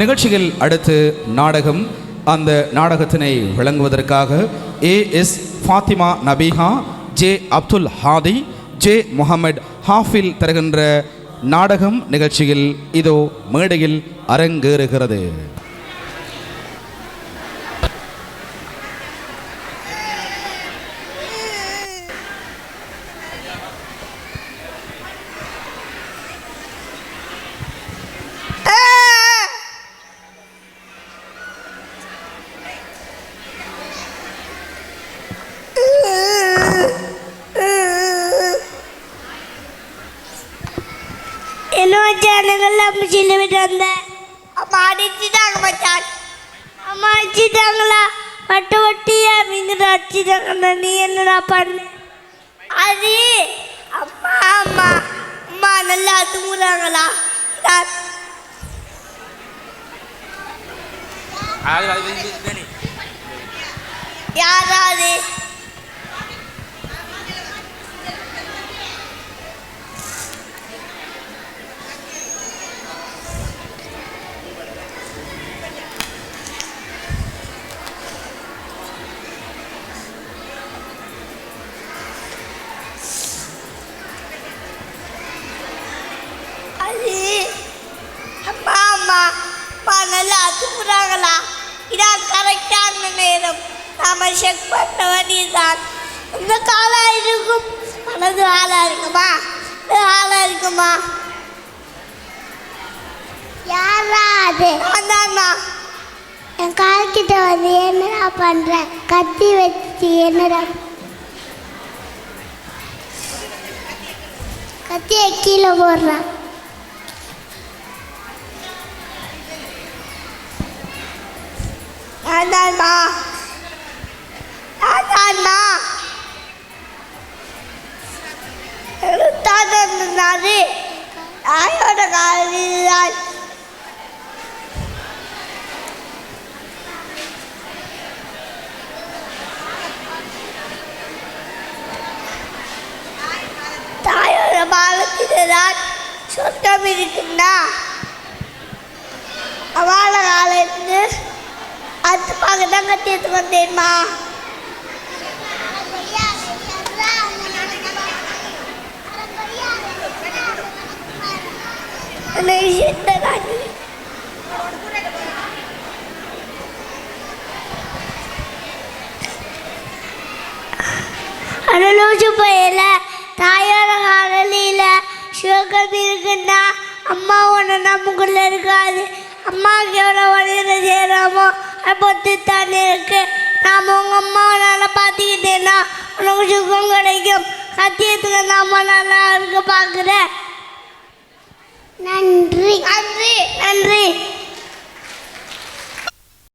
நிகழ்ச்சியில் அடுத்து நாடகம். அந்த நாடகத்தினை வழங்குவதற்காக A S Fathima Nabiha, J Abdul Hadi, J Mohammed Hafil தருகின்ற நாடகம் நிகழ்ச்சியில் இதோ மேடையில் அரங்கேறுகிறது. அம்மா அடிச்சுட்டாங்க மச்சான். அம்மா அடிச்சுட்டாங்களா? வட்ட வட்டியா மீன் அடிச்சுட்டாங்க. நீ என்னடா பண்ண? அது அம்மா அம்மா அம்மா நல்லா தூங்குறாங்களா? யாராவது அம்மா அம்மா அம்மா நல்லா தூங்குறாங்களா? இதான் கரெக்டான நேரம். நாம செக் பண்ண வேண்டியதுதான். இந்த காலம் இருக்கும், மனது ஆளாக இருக்குமா? ஆளாக இருக்குமா? யாராது? அந்தாண்ணா என் கால்கிட்ட வந்து என்னடா பண்ற? கத்தி வச்சு என்னடா? கத்தியை கீழே போடுறான். அந்தாண்ணா அந்தாண்ணா எழுத்தாது தாயோட காலில் தாயோட பாலத்தில்தான் சொர்க்கம் இருக்குன்னா அவள காலிருந்து அது பார்க்க தான் கட்டி எடுத்து வந்தேன்மா. அனலூச்சு போயில தாயோட காலையில சுகம் இருக்குன்னா அம்மா ஒன்று நமக்குள்ள இருக்காது. அம்மாவுக்கு எவ்வளோ வழியில செய்கிறோமோ அதை பொறுத்து தானே இருக்கு. நாம் உங்கள் அம்மாவை நல்லா பார்த்துக்கிட்டேன்னா உனக்கு சுகம் கிடைக்கும். கத்தியத்துக்கு நாம நல்லா இருக்க பார்க்குறேன். நன்றி நன்றி.